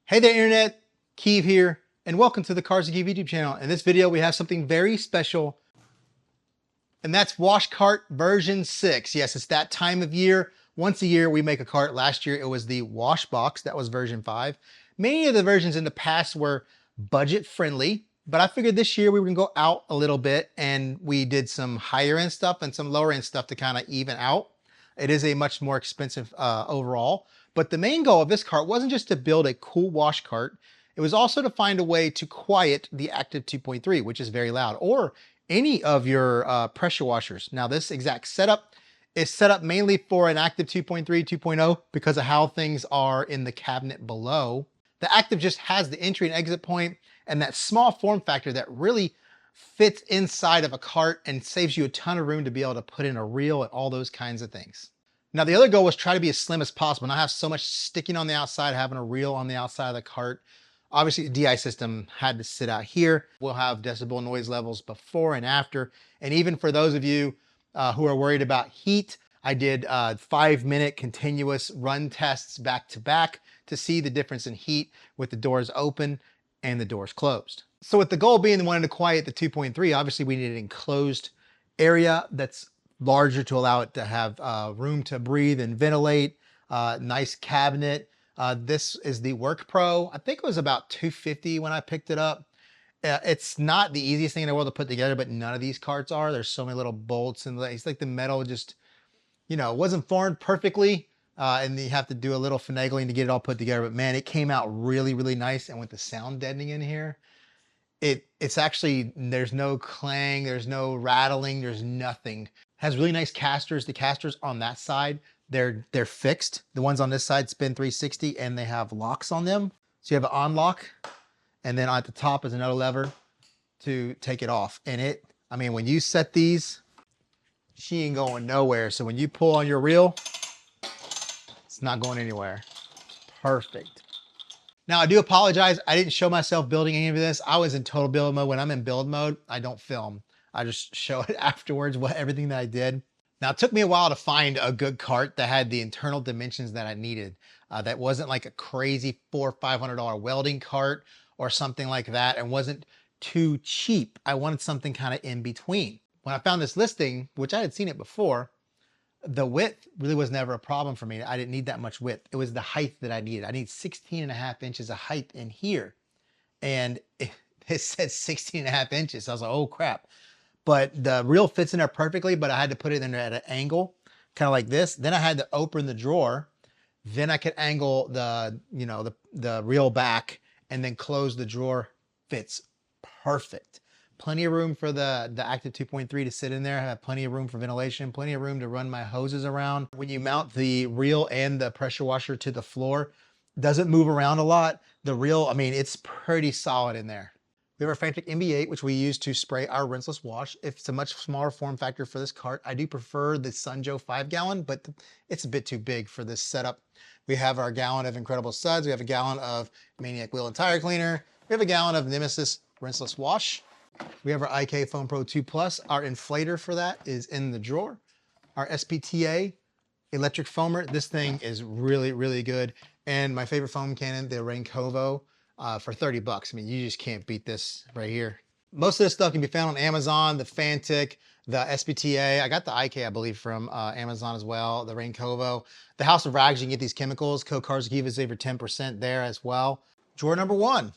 Hey there Internet, Keeve here, and welcome to the Cars and Keeve YouTube channel. In this video we have something very special, and that's Wash Cart version 6. Yes, it's that time of year. Once a year we make a cart. Last year it was the Wash Box, that was version 5. Many of the versions in the past were budget friendly, but I figured this year we were gonna go out a little bit, and we did some higher end stuff and some lower end stuff to kind of even out. It is a much more expensive overall. But the main goal of this cart wasn't just to build a cool wash cart. It was also to find a way to quiet the Active 2.3, which is very loud, or any of your pressure washers. Now this exact setup is set up mainly for an Active 2.3, 2.0 because of how things are in the cabinet below. The Active just has the entry and exit point and that small form factor that really fits inside of a cart and saves you a ton of room to be able to put in a reel and all those kinds of things. Now the other goal was try to be as slim as possible, not have so much sticking on the outside, having a reel on the outside of the cart. Obviously the DI system had to sit out here. We'll have decibel noise levels before and after. And even for those of you who are worried about heat, I did 5-minute continuous run tests back to back to see the difference in heat with the doors open and the doors closed. So with the goal being wanting to quiet the 2.3, obviously we need an enclosed area that's larger to allow it to have room to breathe and ventilate, nice cabinet. This is the Work Pro. I think it was about $250 when I picked it up. It's not the easiest thing in the world to put together, but none of these carts are. There's so many little bolts and it's like the metal just, you know, it wasn't formed perfectly. And you have to do a little finagling to get it all put together. But man, it came out really, really nice. And with the sound deadening in here, it's actually, there's no clang, there's no rattling, there's nothing. Has really nice casters. The casters on that side, they're fixed. The ones on this side spin 360 and they have locks on them. So you have an on lock, and then at the top is another lever to take it off. And I mean, when you set these, she ain't going nowhere. So when you pull on your reel, it's not going anywhere. Perfect. Now I do apologize. I didn't show myself building any of this. I was in total build mode. When I'm in build mode, I don't film. I just show it afterwards, everything that I did. Now it took me a while to find a good cart that had the internal dimensions that I needed. That wasn't like a crazy $400 or $500 welding cart or something like that, and wasn't too cheap. I wanted something kind of in between. When I found this listing, which I had seen it before, the width really was never a problem for me. I didn't need that much width. It was the height that I needed. I need 16.5 inches of height in here. And it said 16.5 inches. So I was like, oh crap. But the reel fits in there perfectly, but I had to put it in there at an angle, kind of like this. Then I had to open the drawer. Then I could angle the, you know, the reel back and then close the drawer. Fits perfect. Plenty of room for the Active 2.3 to sit in there. I have plenty of room for ventilation, plenty of room to run my hoses around. When you mount the reel and the pressure washer to the floor, doesn't move around a lot. The reel, I mean, it's pretty solid in there. We have our Fantic MB8, which we use to spray our rinseless wash. It's a much smaller form factor for this cart. I do prefer the Sunjoe 5-gallon, but it's a bit too big for this setup. We have our gallon of Incredible Suds. We have a gallon of Maniac wheel and tire cleaner. We have a gallon of Nemesis rinseless wash. We have our IK Foam Pro 2 Plus. Our inflator for that is in the drawer. Our SPTA electric foamer. This thing is really, really good. And my favorite foam cannon, the Raincovo, for 30 bucks. I mean, you just can't beat this right here. Most of this stuff can be found on Amazon, the Fantic, the SPTA. I got the IK, I believe, from Amazon as well, the Raincovo. The House of Rags, you can get these chemicals. Code Cars Keeve is over 10% there as well. Drawer number 1.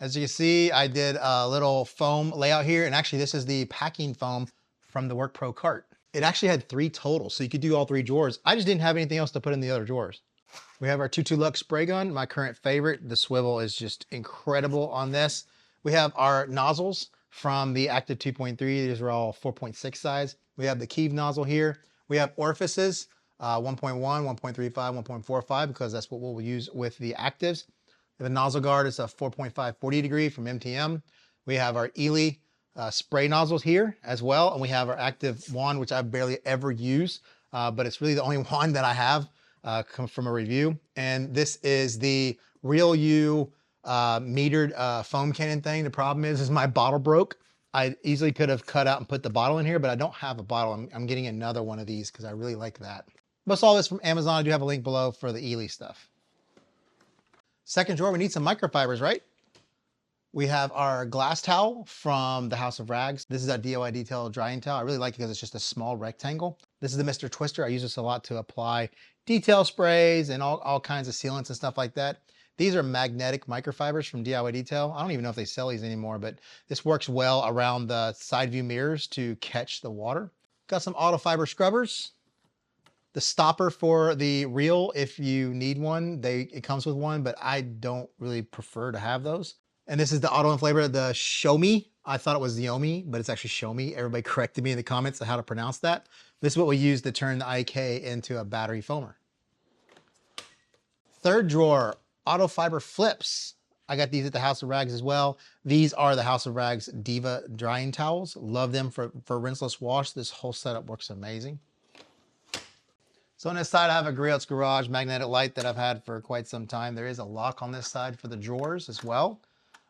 As you can see, I did a little foam layout here, and actually this is the packing foam from the Work Pro cart. It actually had 3 total, so you could do all 3 drawers. I just didn't have anything else to put in the other drawers. We have our 2.2 Lux spray gun, my current favorite. The swivel is just incredible on this. We have our nozzles from the Active 2.3. These are all 4.6 size. We have the Keeve nozzle here. We have orifices, 1.1, 1.35, 1.45, because that's what we'll use with the Actives. The nozzle guard is a 4.5 40 degree from MTM. We have our Ely spray nozzles here as well. And we have our Active wand, which I barely ever use, but it's really the only wand that I have come from a review. And this is the Real U metered foam cannon thing. The problem is my bottle broke. I easily could have cut out and put the bottle in here, but I don't have a bottle. I'm getting another one of these because I really like that. Most all this from Amazon. I do have a link below for the Ely stuff. Second drawer, we need some microfibers, right? We have our glass towel from the House of Rags. This is a DIY detail drying towel. I really like it because it's just a small rectangle. This is the Mr. Twister. I use this a lot to apply detail sprays and all kinds of sealants and stuff like that. These are magnetic microfibers from DIY Detail. I don't even know if they sell these anymore, but this works well around the side view mirrors to catch the water. Got some auto fiber scrubbers. The stopper for the reel, if you need one, it comes with one, but I don't really prefer to have those. And this is the auto inflator, the Show Me. I thought it was Yomi, but it's actually Show Me. Everybody corrected me in the comments on how to pronounce that. This is what we use to turn the IK into a battery foamer. Third drawer, auto fiber flips. I got these at the House of Rags as well. These are the House of Rags Diva drying towels. Love them for rinseless wash. This whole setup works amazing. So on this side, I have a Griot's Garage magnetic light that I've had for quite some time. There is a lock on this side for the drawers as well.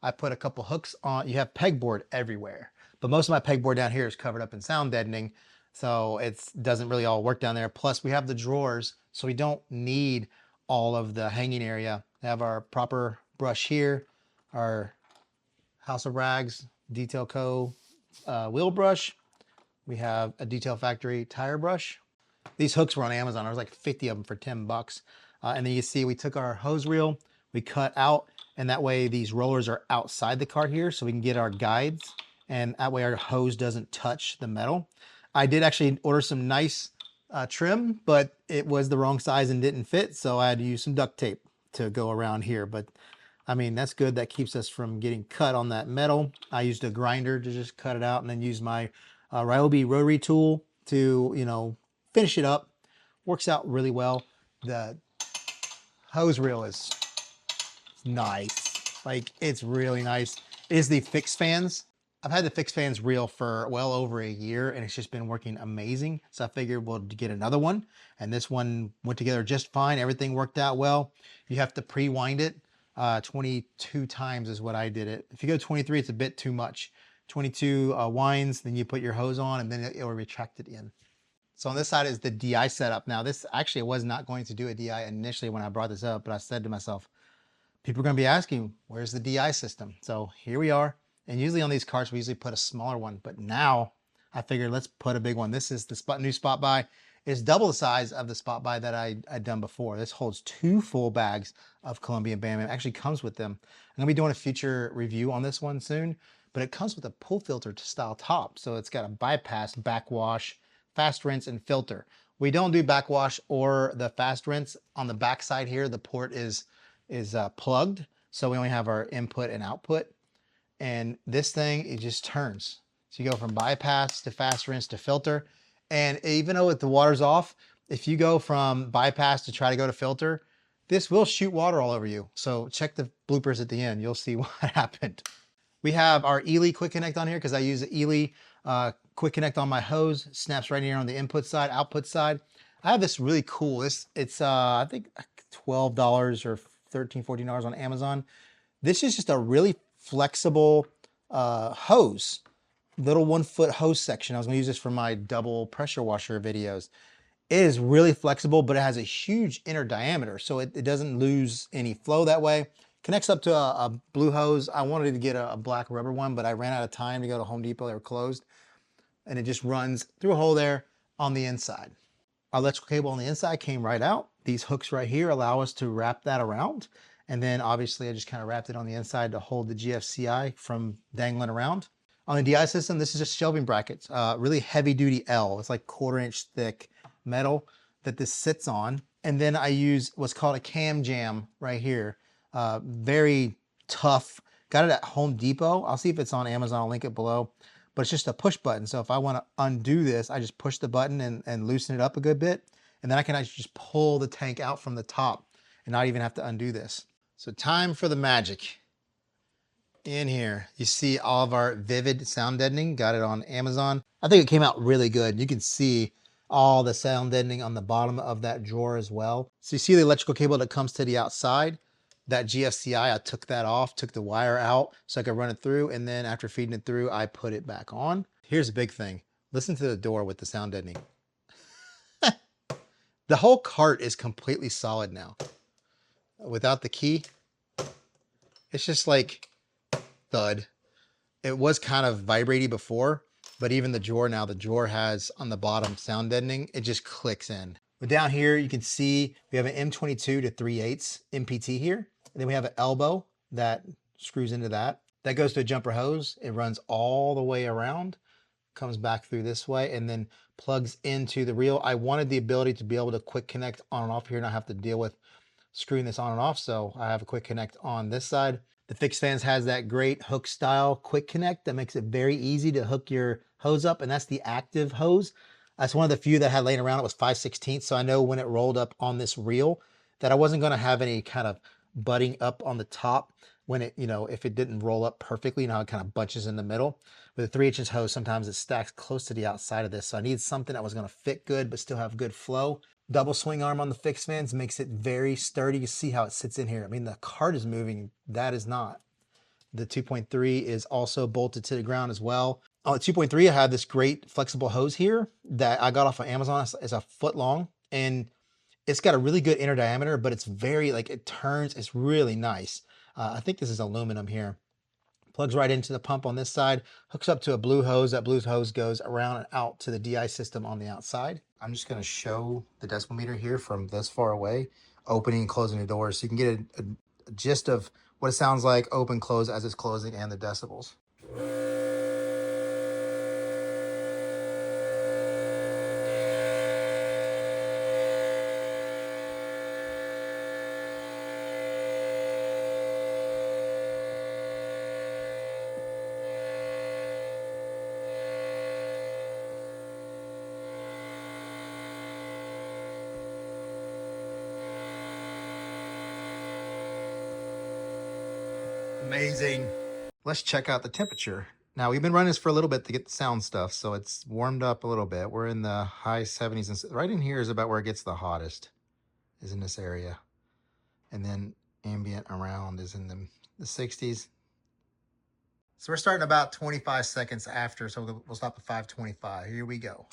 I put a couple hooks on. You have pegboard everywhere, but most of my pegboard down here is covered up in sound deadening, so it doesn't really all work down there. Plus we have the drawers, so we don't need all of the hanging area. We have our proper brush here, our House of Rags Detail Co. Wheel brush. We have a Detail Factory tire brush. These hooks were on Amazon. There was like 50 of them for 10 bucks. And then you see we took our hose reel, we cut out, and that way these rollers are outside the car here so we can get our guides, and that way our hose doesn't touch the metal. I did actually order some nice trim, but it was the wrong size and didn't fit, so I had to use some duct tape to go around here. But I mean, that's good. That keeps us from getting cut on that metal. I used a grinder to just cut it out and then use my Ryobi rotary tool to, you know, finish it up. Works out really well. The hose reel is nice. Like, it's really nice. It is the Fix Fans. I've had the Fix Fans reel for well over a year and it's just been working amazing. So I figured we'll get another one, and this one went together just fine. Everything worked out well. You have to pre-wind it. 22 times is what I did it. If you go 23, it's a bit too much. 22 winds, then you put your hose on and then it will retract it in. So on this side is the DI setup. Now this actually was not going to do a DI initially when I brought this up, but I said to myself, people are going to be asking, where's the DI system? So here we are. And usually on these cars, we usually put a smaller one, but now I figured let's put a big one. This is the new Spot Buy. It's double the size of the Spot Buy that I'd done before. This holds 2 full bags of Colombian Bam. It actually comes with them. I'm gonna be doing a future review on this one soon, but it comes with a pull filter style top. So it's got a bypass, backwash, fast rinse, and filter. We don't do backwash or the fast rinse. On the back side here, the port is plugged. So we only have our input and output. And this thing, it just turns. So you go from bypass to fast rinse to filter. And even though the water's off, if you go from bypass to try to go to filter, this will shoot water all over you. So check the bloopers at the end. You'll see what happened. We have our Ely Quick Connect on here because I use the Ely Quick Connect on my hose. Snaps right here on the input side, output side. I have this really cool, it's I think $12 or $13, $14 on Amazon. This is just a really flexible hose, little 1-foot hose section. I was gonna use this for my double pressure washer videos. It is really flexible, but it has a huge inner diameter, so it doesn't lose any flow that way. Connects up to a blue hose. I wanted to get a black rubber one, but I ran out of time to go to Home Depot. They were closed. And it just runs through a hole there on the inside. Our electrical cable on the inside came right out. These hooks right here allow us to wrap that around. And then obviously I just kind of wrapped it on the inside to hold the GFCI from dangling around. On the DI system, this is just shelving brackets, really heavy duty L. It's like 1/4 inch thick metal that this sits on. And then I use what's called a cam jam right here. Very tough. Got it at Home Depot. I'll see if it's on Amazon. I'll link it below. But it's just a push button. So if I want to undo this, I just push the button and loosen it up a good bit. And then I can actually just pull the tank out from the top and not even have to undo this. So time for the magic. In here, you see all of our Vivid sound deadening. Got it on Amazon. I think it came out really good. You can see all the sound deadening on the bottom of that drawer as well. So you see the electrical cable that comes to the outside. That GFCI, I took that off, took the wire out so I could run it through. And then after feeding it through, I put it back on. Here's a big thing. Listen to the door with the sound deadening. The whole cart is completely solid now. Without the key, It's just like thud. It was kind of vibrating before, but even the drawer now, the drawer has on the bottom sound deadening. It just clicks in. But down here, you can see we have an M22 to 3/8 MPT here. And then we have an elbow that screws into that. That goes to a jumper hose. It runs all the way around, comes back through this way, and then plugs into the reel. I wanted the ability to be able to quick connect on and off here, not have to deal with screwing this on and off. So I have a quick connect on this side. The fixed fans has that great hook style quick connect that makes it very easy to hook your hose up. And that's the active hose. That's one of the few that I had laying around. It was 5/16. So I know when it rolled up on this reel that I wasn't going to have any kind of butting up on the top when it, if it didn't roll up perfectly, it kind of bunches in the middle. With a 3/8 hose, sometimes it stacks close to the outside of this. So I needed something that was going to fit good, but still have good flow. Double swing arm on the fixed fans makes it very sturdy. You see how it sits in here. I mean, the cart is moving. That is not. The 2.3 is also bolted to the ground as well. On the 2.3, I have this great flexible hose here that I got off of Amazon. It's a foot long, and it's got a really good inner diameter, but it's very, it turns. It's really nice. I think this is aluminum here. Plugs right into the pump on this side, hooks up to a blue hose. That blue hose goes around and out to the DI system on the outside. I'm just going to show the decibel meter here from this far away, opening and closing the doors, so you can get a gist of what it sounds like open, close as it's closing, and the decibels. Amazing. Let's check out the temperature. Now, we've been running this for a little bit to get the sound stuff, so it's warmed up a little bit. We're in the high 70s, and right in here is about where it gets the hottest, is in this area. And then ambient around is in the 60s. So we're starting about 25 seconds after, so we'll stop at 5:25. Here we go.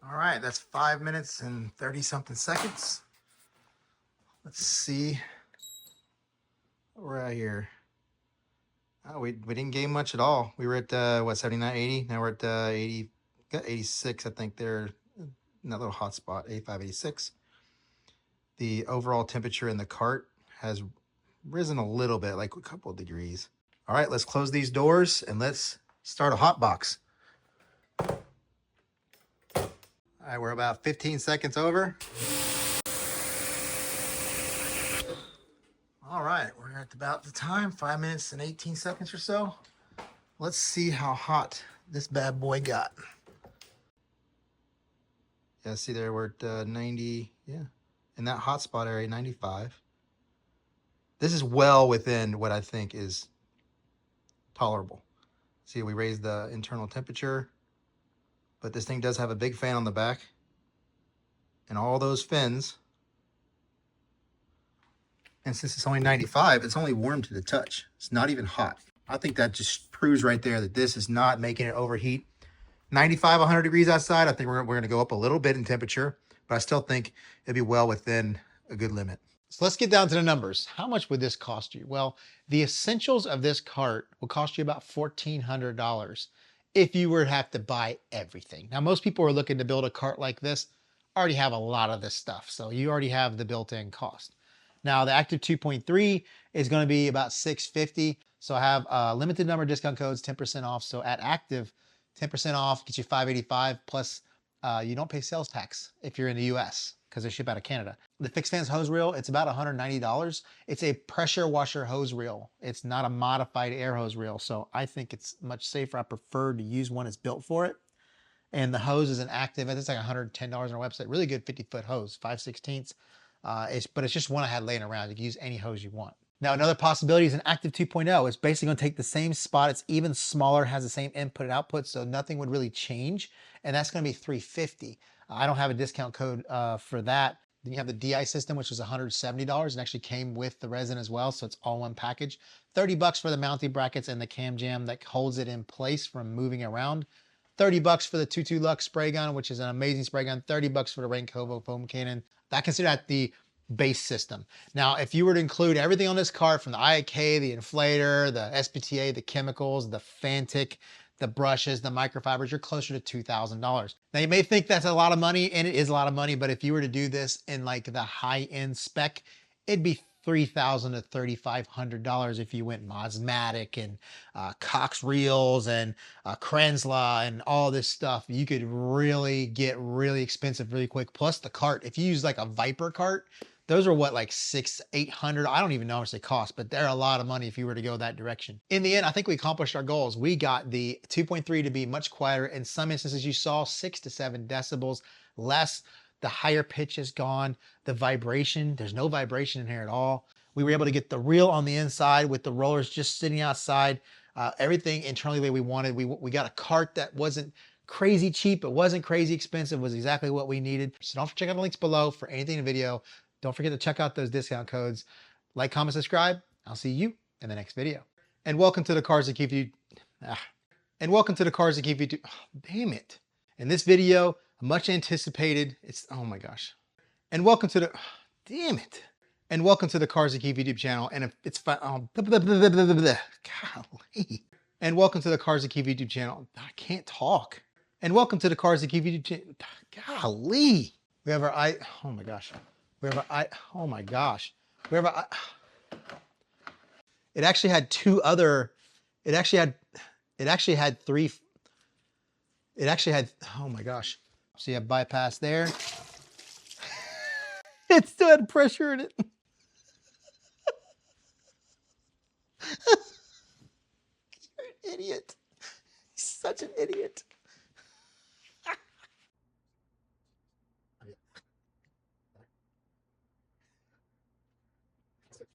All right, that's 5 minutes and 30-something seconds. Let's see what we're at here. Oh, we didn't gain much at all. We were at, what, 79, 80? Now we're at 80, got 86, I think there, in that little hot spot, 85, 86. The overall temperature in the cart has risen a little bit, like a couple of degrees. All right, let's close these doors and let's start a hot box. All right, we're about 15 seconds over. All right, we're at about the time, 5 minutes and 18 seconds or so. Let's see how hot this bad boy got. Yeah, see there, we're at 90, yeah. In that hot spot area, 95. This is well within what I think is tolerable. See, we raised the internal temperature, but this thing does have a big fan on the back. And all those fins, and since it's only 95, it's only warm to the touch. It's not even hot. I think that just proves right there that this is not making it overheat. 95, 100 degrees outside, I think we're going to go up a little bit in temperature, but I still think it'd be well within a good limit. So let's get down to the numbers. How much would this cost you? Well, the essentials of this cart will cost you about $1,400 if you were to have to buy everything. Now, most people who are looking to build a cart like this already have a lot of this stuff, so you already have the built-in cost. Now, the active 2.3 is going to be about $650. So I have limited number of discount codes, 10% off. So at active, 10% off gets you $585, plus you don't pay sales tax if you're in the US because they ship out of Canada. The fixed fans hose reel, it's about $190. It's a pressure washer hose reel. It's not a modified air hose reel. So I think it's much safer. I prefer to use one that's built for it. And the hose is an active, it's like $110 on our website. Really good 50-foot hose, 5/16. But it's just one I had laying around. You can use any hose you want. Now, another possibility is an active 2.0. It's basically going to take the same spot. It's even smaller, has the same input and output, so nothing would really change. And that's going to be $350. I don't have a discount code for that. Then you have the DI system, which was $170 and actually came with the resin as well. So it's all one package. $30 for the mounting brackets and the cam jam that holds it in place from moving around. $30 for the 2.2 Lux spray gun, which is an amazing spray gun. $30 for the Raincovo foam cannon. I consider that the base system. Now, if you were to include everything on this cart, from the IAK, the inflator, the SPTA, the chemicals, the Fantic, the brushes, the microfibers, you're closer to $2,000. Now, you may think that's a lot of money, and it is a lot of money, but if you were to do this in like the high-end spec, it'd be $3,000 to $3,500 if you went Mosmatic and Cox reels and Krensla and all this stuff. You could really get really expensive really quick. Plus the cart, if you use like a Viper cart, those are what, like $600-800. I don't even know how much they cost, but they're a lot of money if you were to go that direction. In the end, I think we accomplished our goals. We got the 2.3 to be much quieter. In some instances, you saw 6 to 7 decibels less. The higher pitch is gone. The vibration, there's no vibration in here at all. We were able to get the reel on the inside with the rollers just sitting outside. Everything internally the way we wanted. We got a cart that wasn't crazy cheap. It wasn't crazy expensive. It was exactly what we needed. So don't forget to check out the links below for anything in the video. Don't forget to check out those discount codes. Like, comment, subscribe. I'll see you in the next video. And welcome to the Cars That Keep You... And welcome to the Cars That Keep You... Damn it. In this video, much anticipated, oh my gosh. And welcome to the... Damn it. And welcome to the Cars That Keep YouTube channel. And if it's fun... Golly. And welcome to the Cars That Keep YouTube channel. I can't talk. And welcome to the Cars That Keep YouTube channel. Golly. We have our oh my gosh. We have our oh my gosh. We have our It actually had two other... It actually had three... It actually had... Oh my gosh. So you have bypass there. It still had pressure in it. You're an idiot. He's such an idiot.